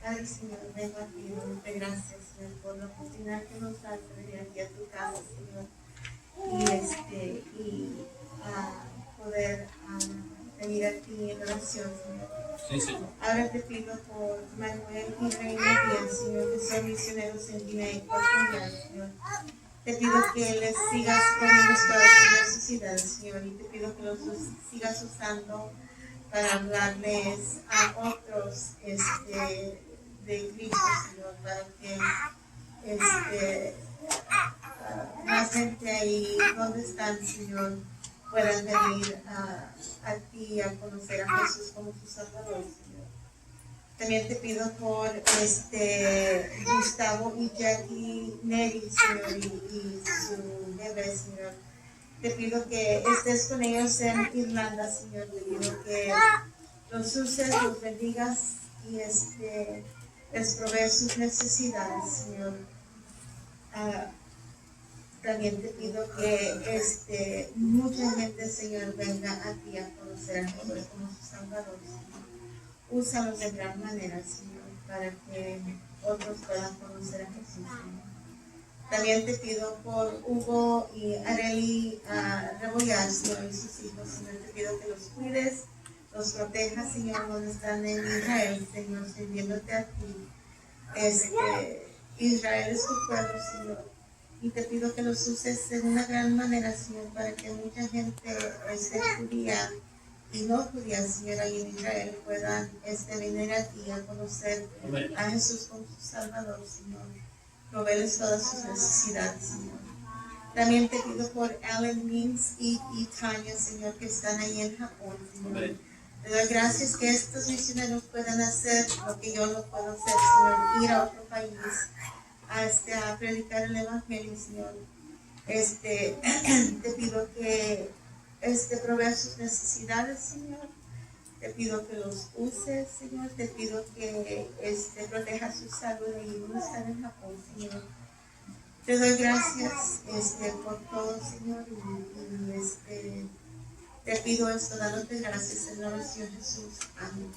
Padre, Señor, vengo a ti, dándote gracias, Señor, por la oportunidad que nos das de venir aquí a tu casa, Señor, y poder venir a ti en oración, Señor. Sí, Señor. Ahora te pido por Manuel y Reina Díaz, Señor, que son misioneros en Guinea Ecuatorial, Señor. Te pido que les sigas poniendo todas sus necesidades, Señor, y te pido que los sigas usando para hablarles a otros de Cristo, Señor, para que más gente ahí donde están, Señor, puedan venir a ti a conocer a Jesús como su Salvador, Señor. También te pido por Gustavo y Jackie Neri, Señor, y su bebé, Señor. Te pido que estés con ellos en Irlanda, Señor. Te pido que los uses, los bendigas y les provee sus necesidades, Señor. También te pido que mucha gente, Señor, venga a ti a conocer a Jesús como su Salvador, Señor. Úsalos de gran manera, Señor, para que otros puedan conocer a Jesús, Señor. También te pido por Hugo y Areli Rebollar, Señor, y sus hijos, Señor. Te pido que los cuides, los protejas, Señor, donde están en Israel, Señor, sirviéndote a ti. Israel es tu pueblo, Señor. Y te pido que los uses de una gran manera, Señor, para que mucha gente judía y no judía, Señor, ahí en Israel puedan venir a ti a conocer a Jesús como su Salvador, Señor. Proveerles todas sus necesidades, Señor. También te pido por Alan Means y Tanya, Señor, que están ahí en Japón, Señor. Te doy gracias que estos misioneros puedan hacer lo que yo no puedo hacer, Señor, ir a otro país a predicar el Evangelio, Señor. Te pido que provea sus necesidades, Señor. Te pido que los uses, Señor. Te pido que proteja su salud y no estar en Japón, Señor. Te doy gracias por todo, Señor. Y te pido esto, dándote gracias en el nombre de Jesús. Amén.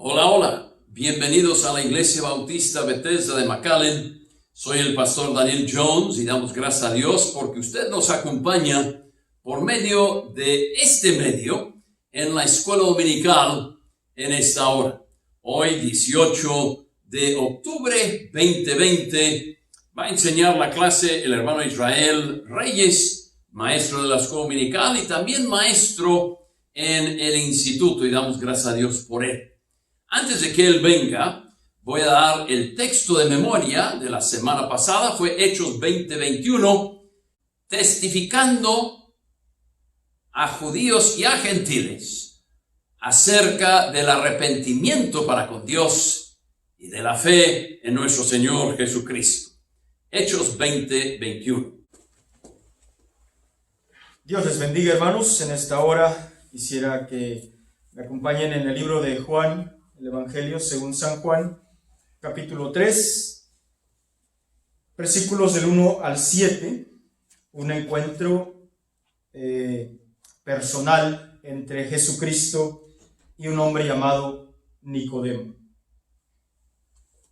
Hola, hola. Bienvenidos a la Iglesia Bautista Bethesda de McAllen. Soy el pastor Daniel Jones y damos gracias a Dios porque usted nos acompaña por medio de este medio en la escuela dominical en esta hora. Hoy, 18 de octubre 2020, va a enseñar la clase el hermano Israel Reyes, maestro de la escuela dominical y también maestro en el instituto, y damos gracias a Dios por él. Antes de que él venga, voy a dar el texto de memoria de la semana pasada. Fue Hechos 20:21, testificando a judíos y a gentiles acerca del arrepentimiento para con Dios y de la fe en nuestro Señor Jesucristo. Hechos 20:21. Dios les bendiga, hermanos. En esta hora quisiera que me acompañen en el libro de Juan, el Evangelio según San Juan, capítulo 3, versículos del 1 al 7, un encuentro personal entre Jesucristo y un hombre llamado Nicodemo.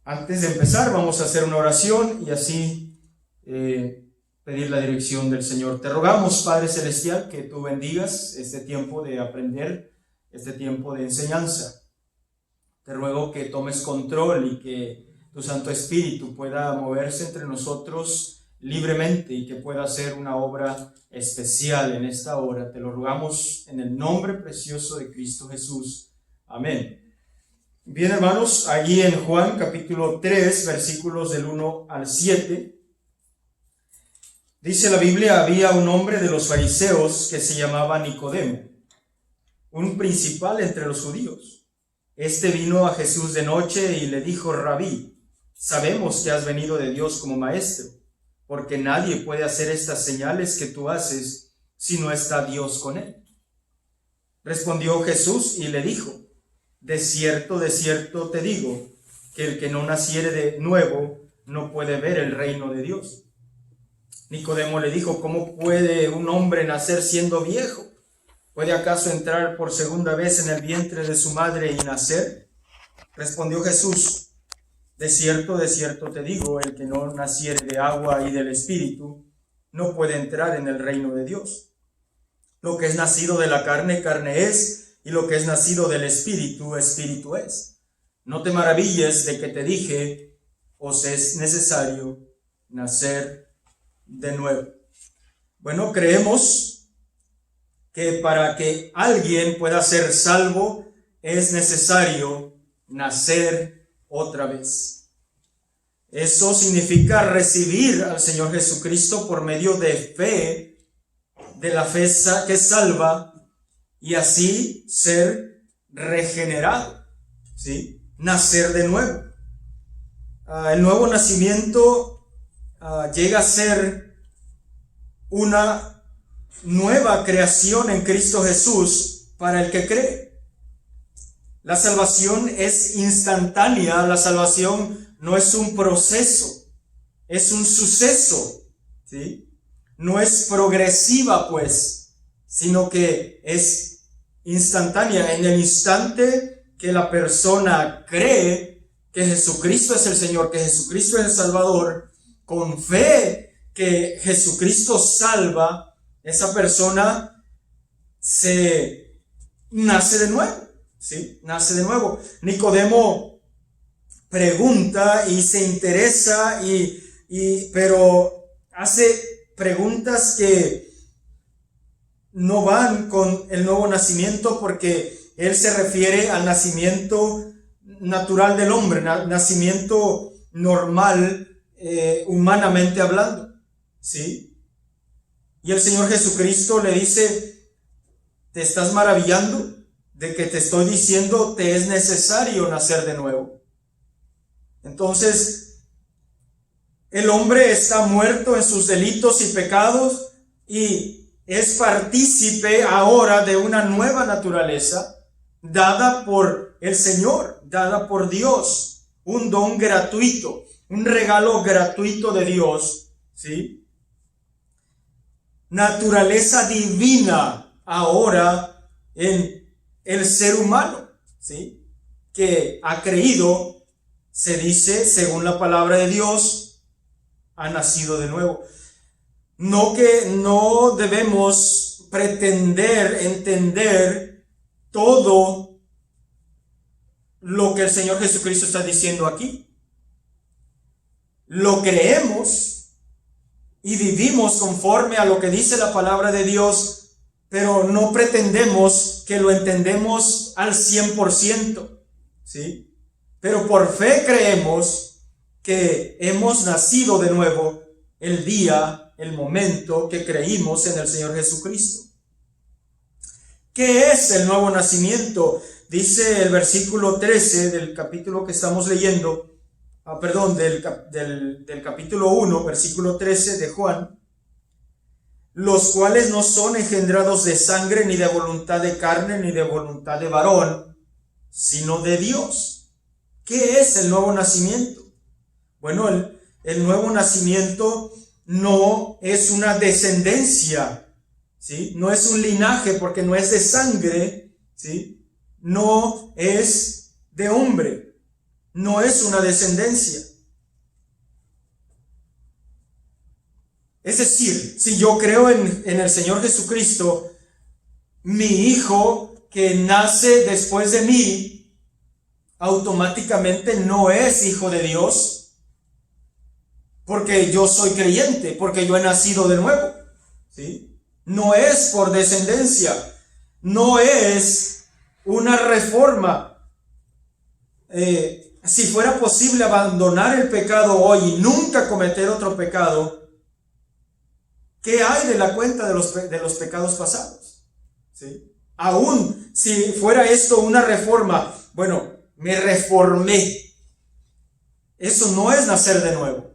Antes de empezar, vamos a hacer una oración y así pedir la dirección del Señor. Te rogamos, Padre Celestial, que tú bendigas este tiempo de aprender, este tiempo de enseñanza. Te ruego que tomes control y que tu Santo Espíritu pueda moverse entre nosotros libremente y que pueda hacer una obra especial en esta hora. Te lo rogamos en el nombre precioso de Cristo Jesús. Amén. Bien, hermanos, allí en Juan capítulo 3, versículos del 1 al 7, dice la Biblia: había un hombre de los fariseos que se llamaba Nicodemo, un principal entre los judíos. Este vino a Jesús de noche y le dijo: Rabí, sabemos que has venido de Dios como maestro, porque nadie puede hacer estas señales que tú haces si no está Dios con él. Respondió Jesús y le dijo: de cierto te digo, que el que no naciere de nuevo no puede ver el reino de Dios. Nicodemo le dijo: ¿cómo puede un hombre nacer siendo viejo? ¿Puede acaso entrar por segunda vez en el vientre de su madre y nacer? Respondió Jesús: de cierto te digo, el que no naciere de agua y del Espíritu no puede entrar en el reino de Dios. Lo que es nacido de la carne, carne es, y lo que es nacido del Espíritu, Espíritu es. No te maravilles de que te dije: os es necesario nacer de nuevo. Bueno, creemos que para que alguien pueda ser salvo es necesario nacer otra vez. Eso significa recibir al Señor Jesucristo por medio de fe, de la fe que salva, y así ser regenerado, ¿sí? Nacer de nuevo. El nuevo nacimiento llega a ser una nueva creación en Cristo Jesús para el que cree. La salvación es instantánea. La salvación no es un proceso, es un suceso, ¿sí? No es progresiva, pues, sino que es instantánea. En el instante que la persona cree que Jesucristo es el Señor, que Jesucristo es el Salvador, con fe que Jesucristo salva, esa persona se nace de nuevo, ¿sí? Nace de nuevo. Nicodemo pregunta y se interesa, pero hace preguntas que no van con el nuevo nacimiento, porque él se refiere al nacimiento natural del hombre, nacimiento normal, humanamente hablando, ¿sí? Y el Señor Jesucristo le dice: ¿te estás maravillando de que te estoy diciendo te es necesario nacer de nuevo? Entonces, el hombre está muerto en sus delitos y pecados y es partícipe ahora de una nueva naturaleza dada por el Señor, dada por Dios, un don gratuito, un regalo gratuito de Dios, ¿sí? Naturaleza divina ahora en el ser humano, ¿sí? que ha creído, se dice, según la palabra de Dios, ha nacido de nuevo. No debemos pretender entender todo lo que el Señor Jesucristo está diciendo aquí. Lo creemos y vivimos conforme a lo que dice la palabra de Dios, pero no pretendemos que lo entendemos al 100%, ¿sí? Pero por fe creemos que hemos nacido de nuevo el día, el momento que creímos en el Señor Jesucristo. ¿Qué es el nuevo nacimiento? Dice el versículo 13 del capítulo que estamos leyendo, del capítulo 1, versículo 13 de Juan: los cuales no son engendrados de sangre, ni de voluntad de carne, ni de voluntad de varón, sino de Dios. ¿Qué es el nuevo nacimiento? Bueno, el nuevo nacimiento no es una descendencia, ¿sí? No es un linaje, porque no es de sangre, ¿sí? No es de hombre, no es una descendencia. Es decir, si yo creo en el Señor Jesucristo, mi hijo que nace después de mí, automáticamente no es hijo de Dios, porque yo soy creyente, porque yo he nacido de nuevo, ¿sí? No es por descendencia, no es una reforma. Si fuera posible abandonar el pecado hoy y nunca cometer otro pecado, ¿qué hay de la cuenta de los pecados pasados? ¿Sí? Aún si fuera esto una reforma, bueno, me reformé. Eso no es nacer de nuevo,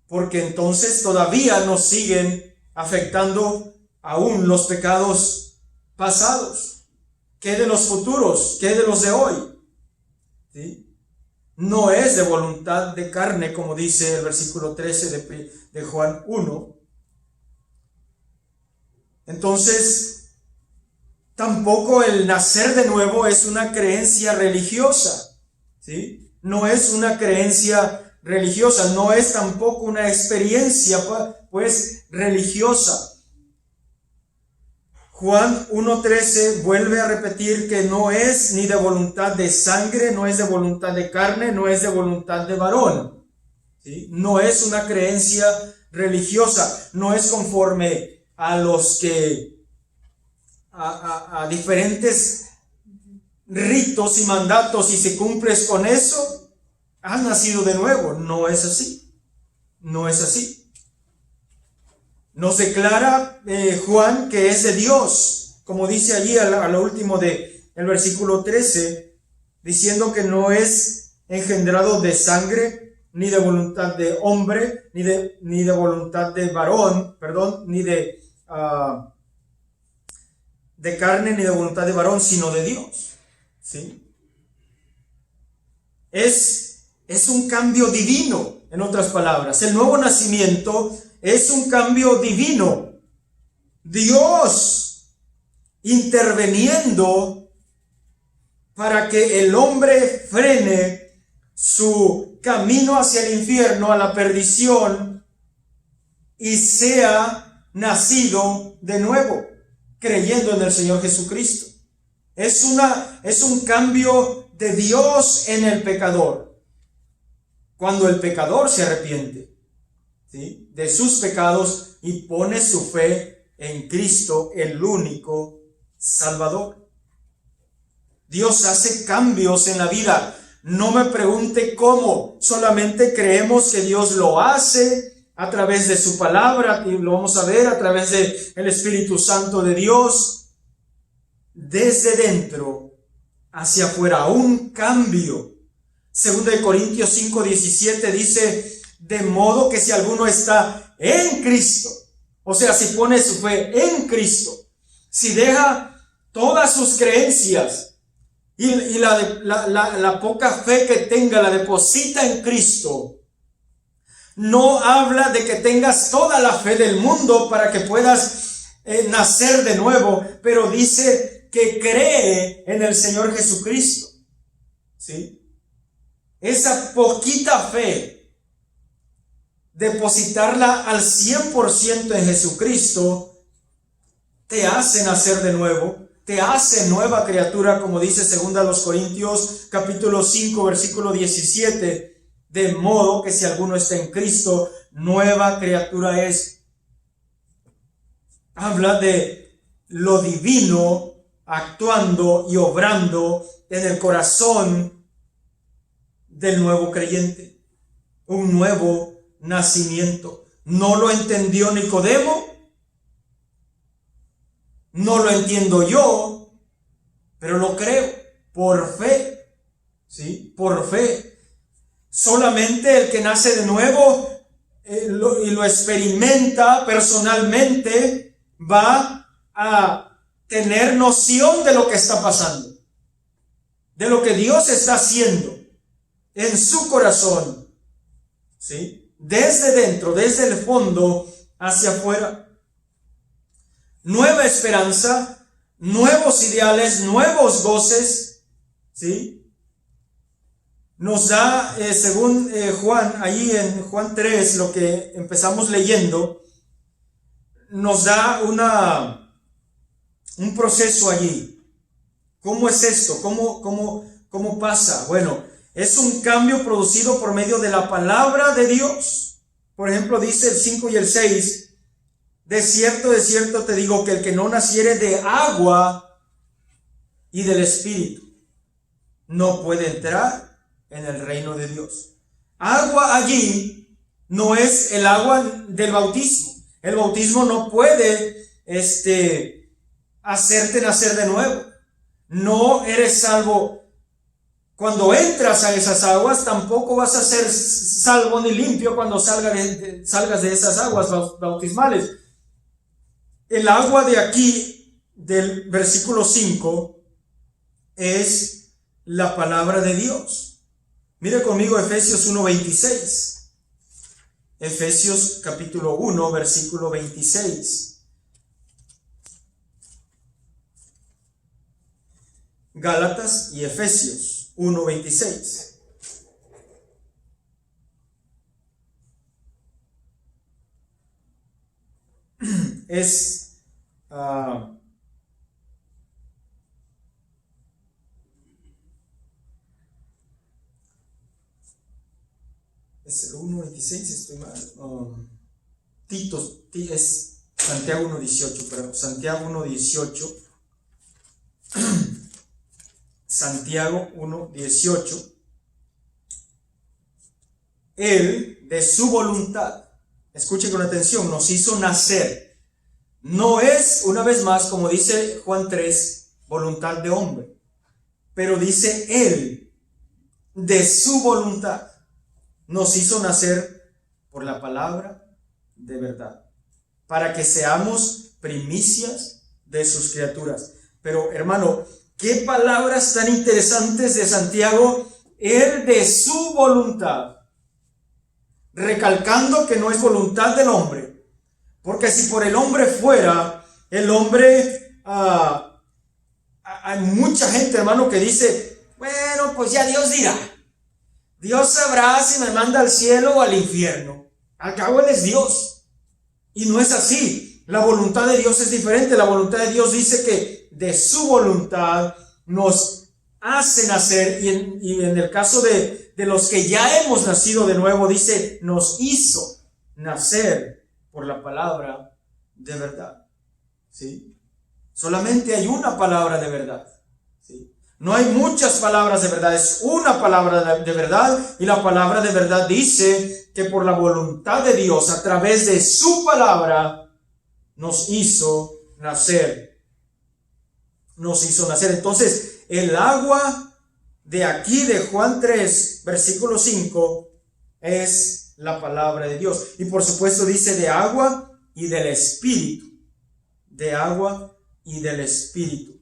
porque entonces todavía nos siguen afectando aún los pecados pasados. ¿Qué de los futuros? ¿Qué de los de hoy? ¿Sí? No es de voluntad de carne, como dice el versículo 13 de Juan 1. Entonces, tampoco el nacer de nuevo es una creencia religiosa, ¿sí? No es una creencia religiosa, no es tampoco una experiencia, pues, religiosa. Juan 1:13 vuelve a repetir que no es ni de voluntad de sangre, no es de voluntad de carne, no es de voluntad de varón, ¿sí? No es una creencia religiosa, no es conforme a los que a diferentes ritos y mandatos, y si cumples con eso, has nacido de nuevo. No es así, no es así. Nos declara Juan que es de Dios, como dice allí a lo último del versículo 13, diciendo que no es engendrado de sangre, ni de voluntad de hombre, ni de voluntad de varón, ni de carne, ni de voluntad de varón, sino de Dios, ¿sí? Es un cambio divino, en otras palabras. El nuevo nacimiento es un cambio divino. Dios interviniendo para que el hombre frene su camino hacia el infierno, a la perdición, y sea nacido de nuevo, creyendo en el Señor Jesucristo. Es un cambio de Dios en el pecador. Cuando el pecador se arrepiente, ¿sí?, de sus pecados y pone su fe en Cristo, el único Salvador. Dios hace cambios en la vida. No me pregunte cómo, solamente creemos que Dios lo hace a través de su palabra, y lo vamos a ver a través del Espíritu Santo de Dios, desde dentro hacia afuera, un cambio. 2 Corintios 5:17 dice: de modo que si alguno está en Cristo, o sea, si pone su fe en Cristo, si deja todas sus creencias y la poca fe que tenga la deposita en Cristo, no habla de que tengas toda la fe del mundo para que puedas nacer de nuevo, pero dice que cree en el Señor Jesucristo. ¿sí? Esa poquita fe, depositarla al 100% en Jesucristo, te hace nacer de nuevo, te hace nueva criatura, como dice 2 Corintios capítulo 5, versículo 17, de modo que si alguno está en Cristo, nueva criatura es. Habla de lo divino actuando y obrando en el corazón del nuevo creyente, un nuevo nacimiento. No lo entendió Nicodemo, no lo entiendo yo, pero lo creo por fe, ¿sí? Por fe. Solamente el que nace de nuevo y lo experimenta personalmente va a tener noción de lo que está pasando, de lo que Dios está haciendo en su corazón, ¿sí? Desde dentro, desde el fondo hacia afuera. Nueva esperanza, nuevos ideales, nuevos goces, ¿sí? Nos da, según Juan, ahí en Juan 3, lo que empezamos leyendo, nos da un proceso allí. ¿Cómo es esto? ¿Cómo pasa? Bueno, es un cambio producido por medio de la palabra de Dios. Por ejemplo, dice el 5 y el 6, de cierto te digo que el que no naciere de agua y del Espíritu no puede entrar en el reino de Dios. Agua allí no es el agua del bautismo. El bautismo no puede hacerte nacer de nuevo. No eres salvo cuando entras a esas aguas, tampoco vas a ser salvo ni limpio cuando salgas de esas aguas bautismales. El agua de aquí, del versículo 5, es la palabra de Dios. Mire conmigo Efesios 1:26. Efesios capítulo 1, versículo 26. Gálatas y Efesios 1:26. Es el 1:26, estoy mal. Es Santiago 1:18, pero Santiago 1:18. Santiago 1:18. Él, de su voluntad, escuche con atención, nos hizo nacer. No es, una vez más, como dice Juan 3, voluntad de hombre, pero dice Él, de su voluntad, nos hizo nacer por la palabra de verdad, para que seamos primicias de sus criaturas. Pero hermano, qué palabras tan interesantes de Santiago. Él de su voluntad, recalcando que no es voluntad del hombre, porque si por el hombre fuera, el hombre, hay mucha gente, hermano, que dice, bueno, pues ya Dios dirá, Dios sabrá si me manda al cielo o al infierno, al cabo Él es Dios. Y no es así. La voluntad de Dios es diferente. La voluntad de Dios dice que de su voluntad nos hace nacer, y en el caso de los que ya hemos nacido de nuevo, dice, nos hizo nacer por la palabra de verdad, ¿sí? Solamente hay una palabra de verdad, ¿sí? No hay muchas palabras de verdad, es una palabra de verdad, y la palabra de verdad dice que por la voluntad de Dios, a través de su palabra, nos hizo nacer. Nos hizo nacer. Entonces, el agua de aquí de Juan 3, versículo 5, es la palabra de Dios. Y por supuesto dice de agua y del Espíritu. De agua y del Espíritu.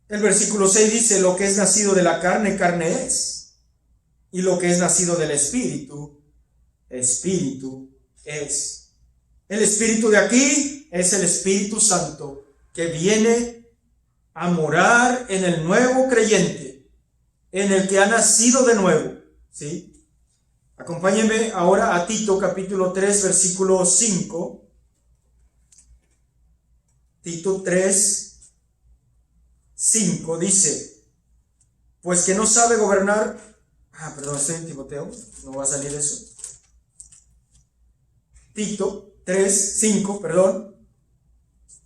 El versículo 6 dice, lo que es nacido de la carne, carne es. Y lo que es nacido del Espíritu, Espíritu es. El Espíritu de aquí es el Espíritu Santo, que viene a morar en el nuevo creyente, en el que ha nacido de nuevo, ¿sí? Acompáñenme ahora a Tito capítulo 3, versículo 5. Tito 3, 5 dice: pues que no sabe gobernar. Perdón, estoy en Timoteo, no va a salir eso. Tito 3, 5, perdón.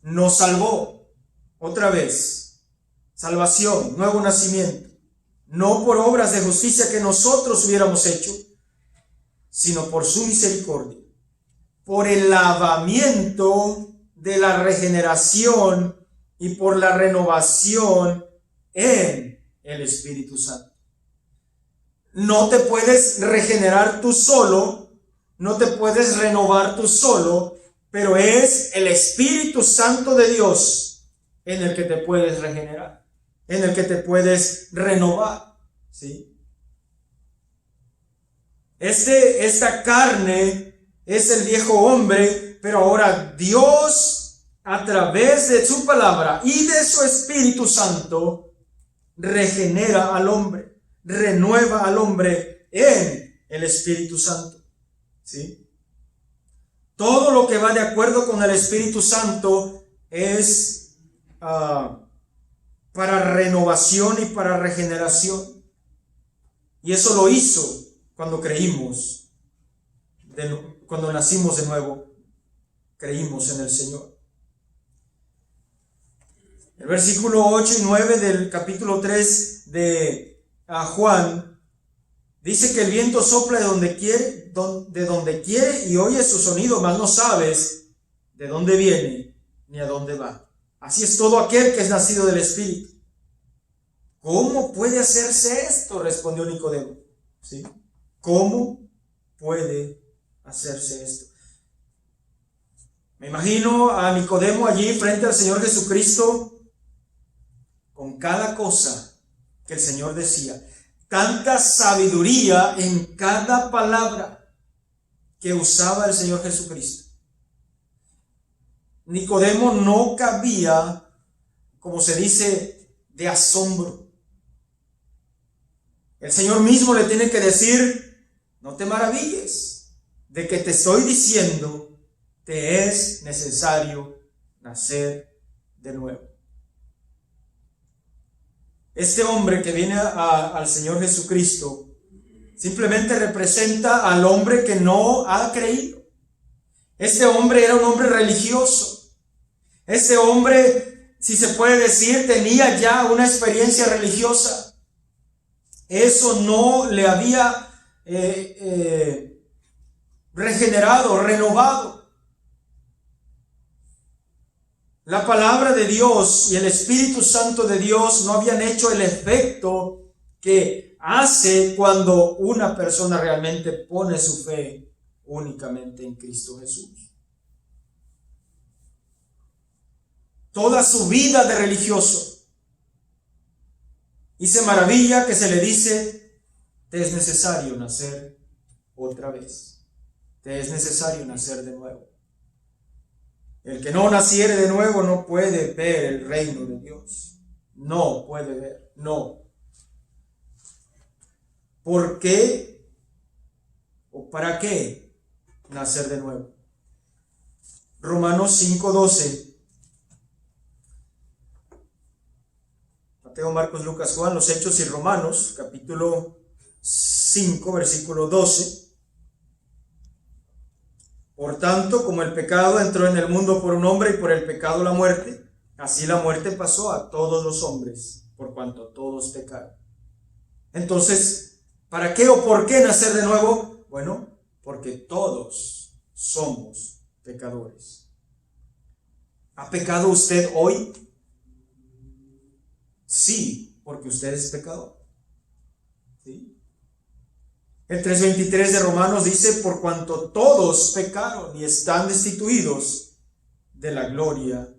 Nos salvó, otra vez, salvación, nuevo nacimiento, no por obras de justicia que nosotros hubiéramos hecho, sino por su misericordia, por el lavamiento de la regeneración y por la renovación en el Espíritu Santo. No te puedes regenerar tú solo, no te puedes renovar tú solo, pero es el Espíritu Santo de Dios en el que te puedes regenerar, en el que te puedes renovar, ¿sí? Esta carne es el viejo hombre, pero ahora Dios, a través de su palabra y de su Espíritu Santo, regenera al hombre, renueva al hombre en el Espíritu Santo, ¿sí? Todo lo que va de acuerdo con el Espíritu Santo es para renovación y para regeneración. Y eso lo hizo cuando creímos, cuando nacimos de nuevo, creímos en el Señor. El versículo 8 y 9 del capítulo 3 de Juan dice que el viento sopla de donde quiere y oye su sonido, mas no sabes de dónde viene ni a dónde va. Así es todo aquel que es nacido del Espíritu. ¿Cómo puede hacerse esto?, respondió Nicodemo. ¿Sí? ¿Cómo puede hacerse esto? Me imagino a Nicodemo allí frente al Señor Jesucristo, con cada cosa que el Señor decía, tanta sabiduría en cada palabra que usaba el Señor Jesucristo. Nicodemo no cabía, como se dice, de asombro. El Señor mismo le tiene que decir: no te maravilles de que te estoy diciendo, te es necesario nacer de nuevo. Este hombre que viene al Señor Jesucristo simplemente representa al hombre que no ha creído. Este hombre era un hombre religioso. Este hombre, si se puede decir, tenía ya una experiencia religiosa. Eso no le había regenerado, renovado. La palabra de Dios y el Espíritu Santo de Dios no habían hecho el efecto que hace cuando una persona realmente pone su fe únicamente en Cristo Jesús. Toda su vida de religioso. Y se maravilla que se le dice: te es necesario nacer otra vez. Te es necesario nacer de nuevo. El que no naciere de nuevo no puede ver el reino de Dios. No puede ver, no. ¿Por qué o para qué nacer de nuevo? Romanos 5:12. Mateo, Marcos, Lucas, Juan, los Hechos y Romanos, capítulo 5, versículo 12. Por tanto, como el pecado entró en el mundo por un hombre y por el pecado la muerte, así la muerte pasó a todos los hombres, por cuanto todos pecaron. Entonces, ¿para qué o por qué nacer de nuevo? Bueno, porque todos somos pecadores. ¿Ha pecado usted hoy? Sí, porque usted es pecador. ¿Sí? El 3:23 de Romanos dice: por cuanto todos pecaron y están destituidos de la gloria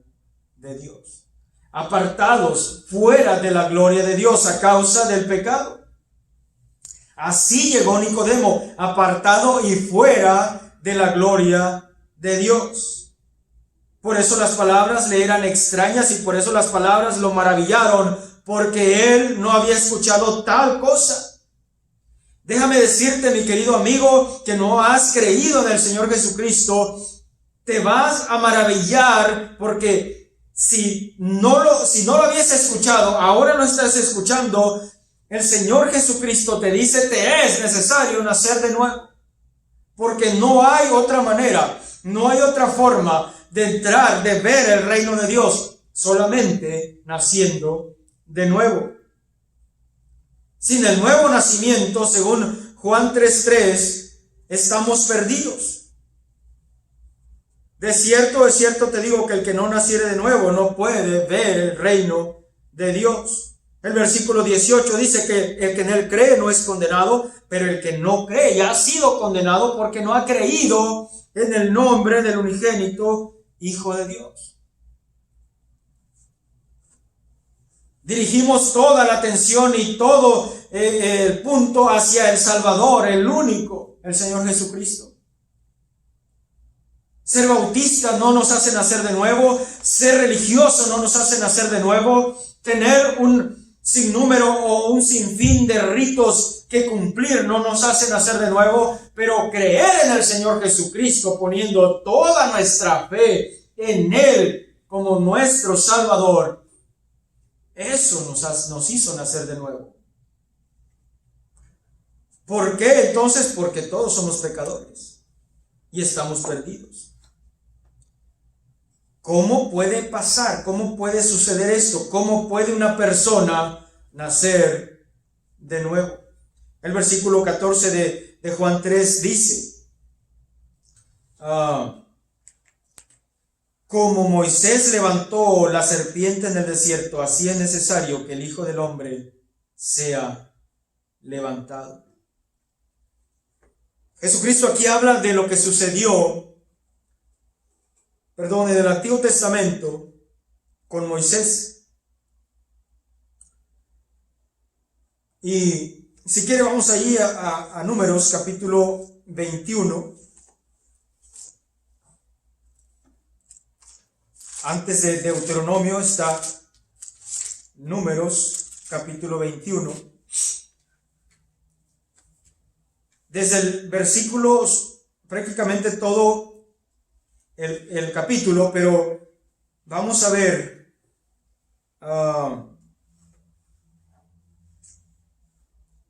de Dios, apartados fuera de la gloria de Dios a causa del pecado. Así llegó Nicodemo, apartado y fuera de la gloria de Dios. Por eso las palabras le eran extrañas y por eso las palabras lo maravillaron, porque él no había escuchado tal cosa. Déjame decirte, mi querido amigo, que no has creído en el Señor Jesucristo, te vas a maravillar, porque si no lo habías escuchado, ahora lo estás escuchando. El Señor Jesucristo te dice, te es necesario nacer de nuevo, porque no hay otra manera, no hay otra forma de entrar, de ver el reino de Dios, solamente naciendo de nuevo. Sin el nuevo nacimiento, según Juan 3:3, estamos perdidos. De cierto te digo que el que no naciere de nuevo no puede ver el reino de Dios. El versículo 18 dice que el que en él cree no es condenado, pero el que no cree ya ha sido condenado porque no ha creído en el nombre del unigénito Hijo de Dios. Dirigimos toda la atención y todo el punto hacia el Salvador, el único, el Señor Jesucristo. Ser bautista no nos hace nacer de nuevo, ser religioso no nos hace nacer de nuevo, tener un sinnúmero o un sinfín de ritos que cumplir no nos hace nacer de nuevo, pero creer en el Señor Jesucristo, poniendo toda nuestra fe en Él como nuestro Salvador, eso nos hizo nacer de nuevo. ¿Por qué entonces? Porque todos somos pecadores y estamos perdidos. ¿Cómo puede pasar? ¿Cómo puede suceder esto? ¿Cómo puede una persona nacer de nuevo? El versículo 14 de Juan 3 dice, como Moisés levantó la serpiente en el desierto, así es necesario que el Hijo del Hombre sea levantado. Jesucristo aquí habla de lo que sucedió, en el Antiguo Testamento con Moisés. Y si quiere vamos allí a Números capítulo 21. Antes de Deuteronomio está Números capítulo 21. Desde el versículo, prácticamente todo el capítulo, pero vamos a ver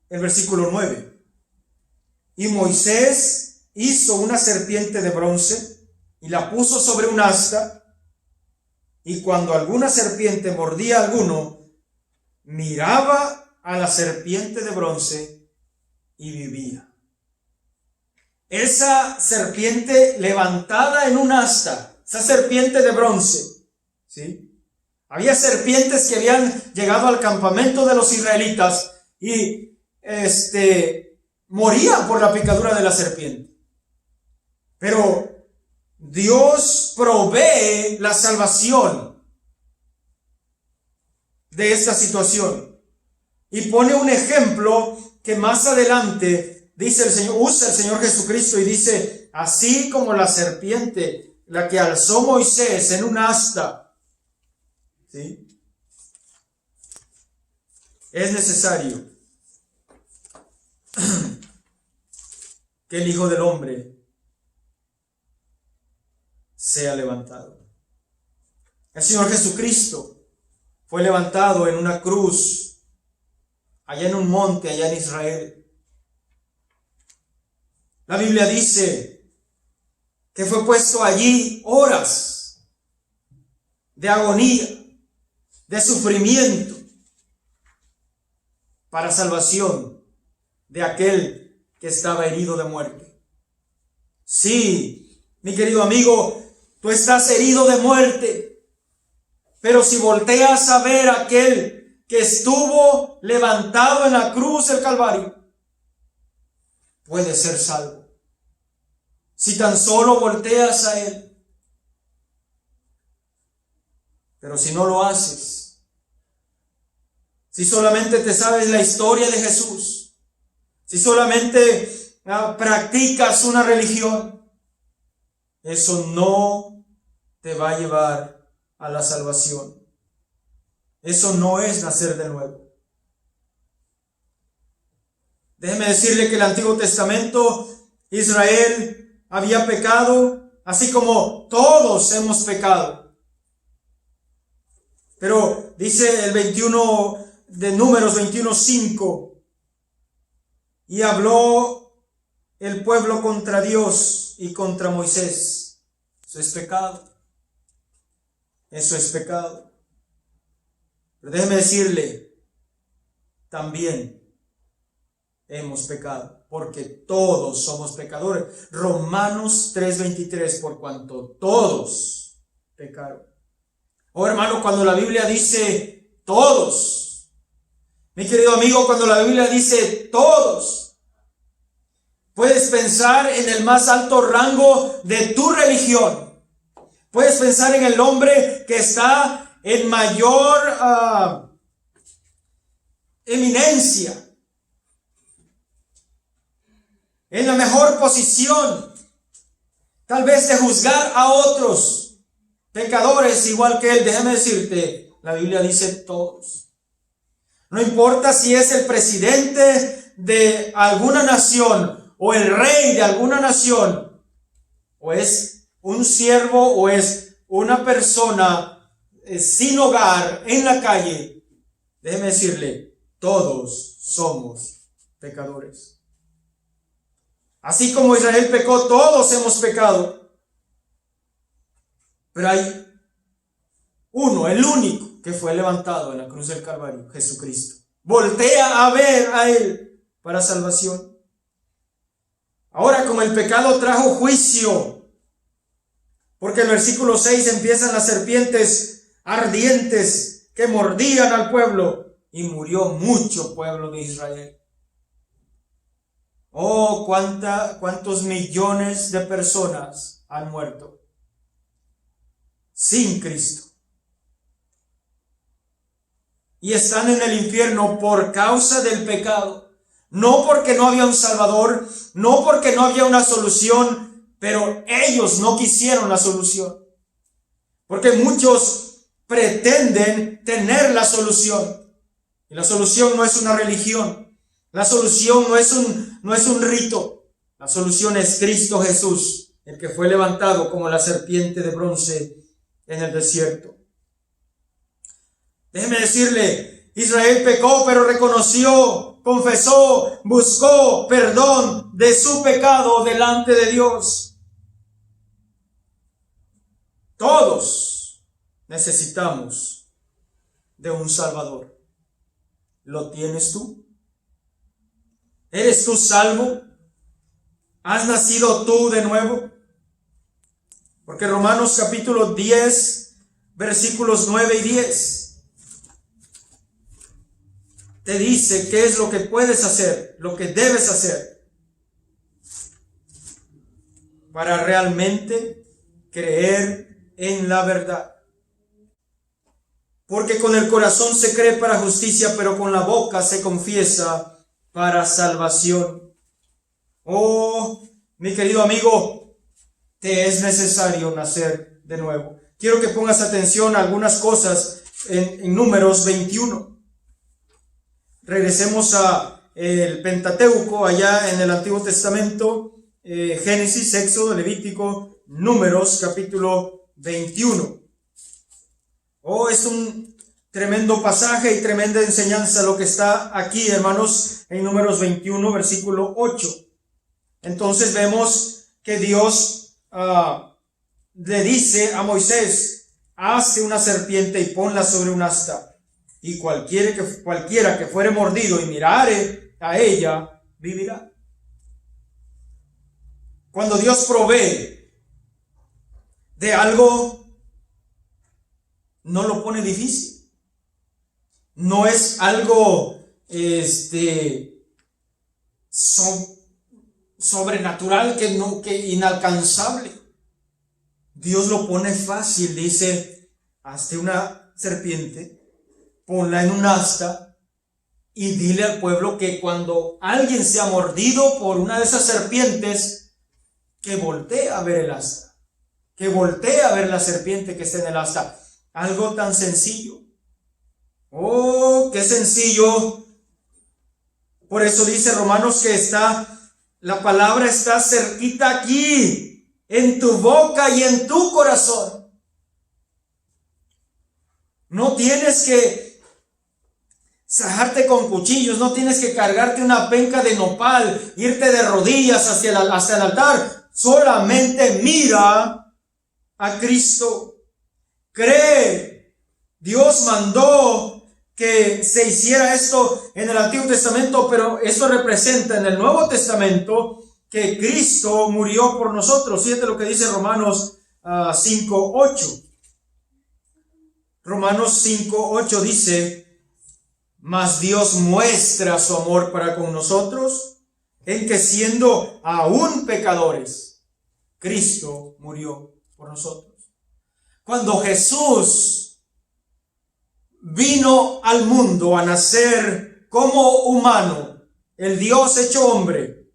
el versículo 9. Y Moisés hizo una serpiente de bronce y la puso sobre un asta, y cuando alguna serpiente mordía a alguno, miraba a la serpiente de bronce y vivía. Esa serpiente levantada en un asta, esa serpiente de bronce, ¿sí? Había serpientes que habían llegado al campamento de los israelitas y morían por la picadura de la serpiente. Pero Dios provee la salvación de esta situación y pone un ejemplo que más adelante dice el Señor, usa el Señor Jesucristo y dice, así como la serpiente, la que alzó Moisés en un asta, ¿sí? Es necesario que el Hijo del Hombre sea levantado. El Señor Jesucristo fue levantado en una cruz, allá en un monte, allá en Israel. La Biblia dice que fue puesto allí horas de agonía, de sufrimiento, para salvación de aquel que estaba herido de muerte. Sí, mi querido amigo, tú estás herido de muerte, pero si volteas a ver a aquel que estuvo levantado en la cruz del Calvario, puedes ser salvo. Si tan solo volteas a Él. Pero si no lo haces, si solamente te sabes la historia de Jesús, si solamente practicas una religión, eso no te va a llevar a la salvación. Eso no es nacer de nuevo. Déjeme decirle que en el Antiguo Testamento Israel había pecado, así como todos hemos pecado. Pero dice el 21 de Números 21:5, y habló el pueblo contra Dios y contra Moisés. Eso es pecado. Eso es pecado. Pero déjeme decirle, también hemos pecado, porque todos somos pecadores. Romanos 3:23, por cuanto todos pecaron. Oh, hermano, cuando la Biblia dice todos, mi querido amigo, cuando la Biblia dice todos, puedes pensar en el más alto rango de tu religión. Puedes pensar en el hombre que está en mayor eminencia, en la mejor posición, tal vez de juzgar a otros pecadores igual que él. Déjame decirte, la Biblia dice todos. No importa si es el presidente de alguna nación o el rey de alguna nación, o es un siervo o es una persona sin hogar en la calle. Déjeme decirle, todos somos pecadores. Así como Israel pecó, todos hemos pecado. Pero hay uno, el único, que fue levantado en la cruz del Calvario, Jesucristo. Voltea a ver a Él para salvación. Ahora, como el pecado trajo juicio, porque el versículo 6 empiezan las serpientes ardientes que mordían al pueblo, y murió mucho pueblo de Israel. Oh, cuántos millones de personas han muerto sin Cristo. Y están en el infierno por causa del pecado. No porque no había un Salvador, no porque no había una solución, pero ellos no quisieron la solución. Porque muchos pretenden tener la solución. Y la solución no es una religión. La solución no es un rito. La solución es Cristo Jesús, el que fue levantado como la serpiente de bronce en el desierto. Déjeme decirle, Israel pecó, pero reconoció, confesó, buscó perdón de su pecado delante de Dios. Todos necesitamos de un Salvador. ¿Lo tienes tú? ¿Eres tú salvo? ¿Has nacido tú de nuevo? Porque Romanos capítulo 10, versículos 9 y 10 te dice qué es lo que puedes hacer, lo que debes hacer para realmente creer en la verdad. Porque con el corazón se cree para justicia, pero con la boca se confiesa para salvación. Oh, mi querido amigo, te es necesario nacer de nuevo. Quiero que pongas atención a algunas cosas en Números 21. Regresemos a el Pentateuco, allá en el Antiguo Testamento, Génesis, Éxodo, Levítico, Números, capítulo 21. Oh, es un tremendo pasaje y tremenda enseñanza lo que está aquí, hermanos, en Números 21, versículo 8. Entonces vemos que Dios le dice a Moisés, hace una serpiente y ponla sobre un asta, y cualquiera que fuere mordido y mirare a ella, vivirá. Cuando Dios provee de algo, no lo pone difícil. No es algo sobrenatural, que inalcanzable. Dios lo pone fácil. Dice, hazte una serpiente, ponla en un asta y dile al pueblo que cuando alguien sea mordido por una de esas serpientes, que voltee a ver el asta, que voltee a ver la serpiente que está en el asta. Algo tan sencillo. Oh, qué sencillo. Por eso dice Romanos que la palabra está cerquita aquí, en tu boca y en tu corazón. No tienes que sajarte con cuchillos, no tienes que cargarte una penca de nopal, irte de rodillas hasta el altar. Solamente mira a Cristo. Cree. Dios mandó que se hiciera esto en el Antiguo Testamento, pero esto representa en el Nuevo Testamento que Cristo murió por nosotros. Fíjate lo que dice Romanos 5:8. Romanos 5:8 dice: mas Dios muestra su amor para con nosotros en que siendo aún pecadores, Cristo murió por nosotros. Cuando Jesús vino al mundo a nacer como humano, el Dios hecho hombre,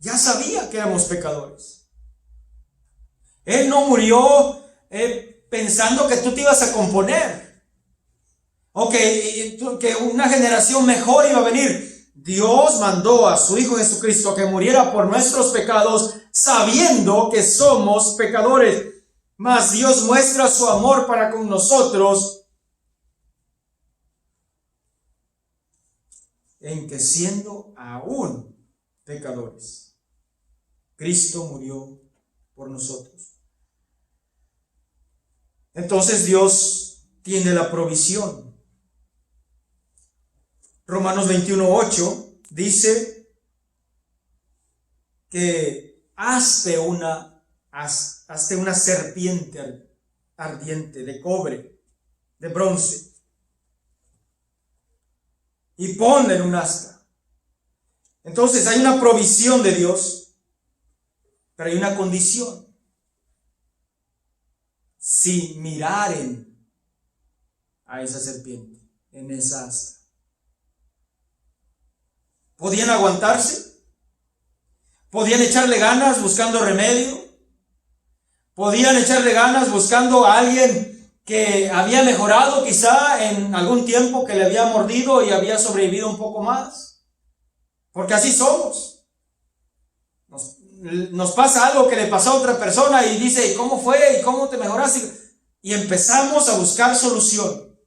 ya sabía que éramos pecadores. Él no murió pensando que tú te ibas a componer, o que una generación mejor iba a venir. Dios mandó a su Hijo Jesucristo que muriera por nuestros pecados, sabiendo que somos pecadores. Mas Dios muestra su amor para con nosotros en que siendo aún pecadores, Cristo murió por nosotros. Entonces Dios tiene la provisión. Romanos 21:8 dice que hazte una serpiente ardiente de cobre, de bronce, y ponla en un asta. Entonces hay una provisión de Dios, pero hay una condición: si miraren a esa serpiente en esa asta. ¿Podían aguantarse? ¿Podían echarle ganas buscando remedio? ¿Podían echarle ganas buscando a alguien que había mejorado quizá en algún tiempo, que le había mordido y había sobrevivido un poco más? Porque así somos. Nos pasa algo que le pasó a otra persona y dice: ¿y cómo fue? ¿Y cómo te mejoraste? Y empezamos a buscar solución.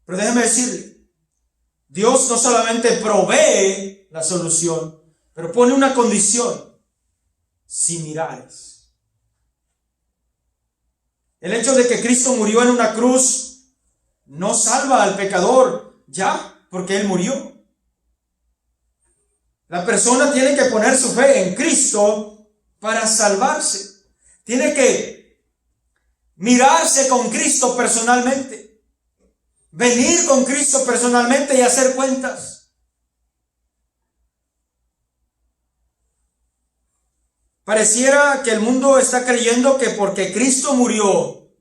Pero déjeme decirle, Dios no solamente provee la solución, pero pone una condición: si mirares. El hecho de que Cristo murió en una cruz no salva al pecador ya, porque Él murió. La persona tiene que poner su fe en Cristo para salvarse. Tiene que mirarse con Cristo personalmente. Venir con Cristo personalmente y hacer cuentas. Pareciera que el mundo está creyendo que porque Cristo murió,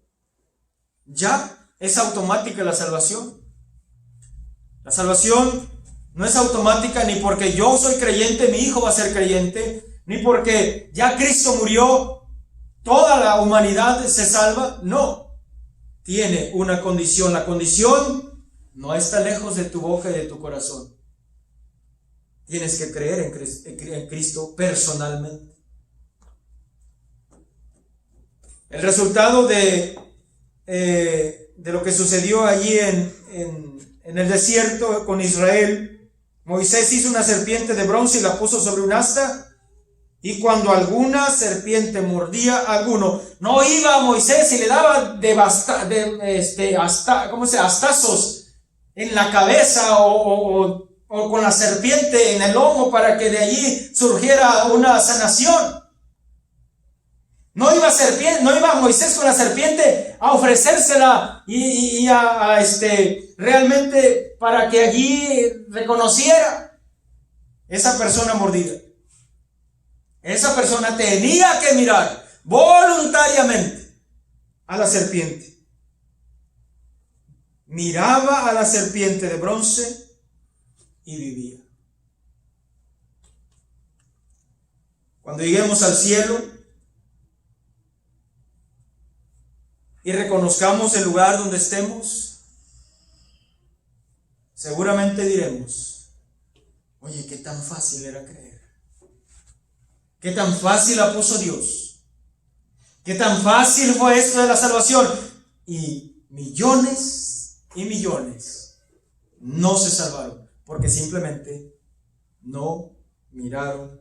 ya es automática la salvación. La salvación no es automática ni porque yo soy creyente, mi hijo va a ser creyente, ni porque ya Cristo murió, toda la humanidad se salva. No. Tiene una condición. La condición no está lejos de tu boca y de tu corazón. Tienes que creer en Cristo personalmente. El resultado de lo que sucedió allí en el desierto con Israel: Moisés hizo una serpiente de bronce y la puso sobre un asta. Y cuando alguna serpiente mordía a alguno, no iba a Moisés y le daba astazos en la cabeza o con la serpiente en el lomo para que de allí surgiera una sanación. No iba Moisés con la serpiente a ofrecérsela y realmente para que allí reconociera esa persona mordida. Esa persona tenía que mirar voluntariamente a la serpiente. Miraba a la serpiente de bronce y vivía. Cuando lleguemos al cielo, reconozcamos el lugar donde estemos, seguramente diremos: oye, qué tan fácil era creer. Qué tan fácil la puso Dios. Qué tan fácil fue esto de la salvación. Y millones no se salvaron porque simplemente no miraron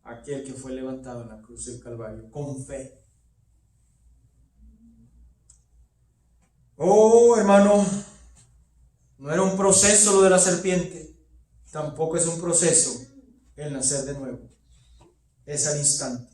a aquel que fue levantado en la cruz del Calvario con fe. Oh, hermano, no era un proceso lo de la serpiente, tampoco es un proceso el nacer de nuevo. Es al instante.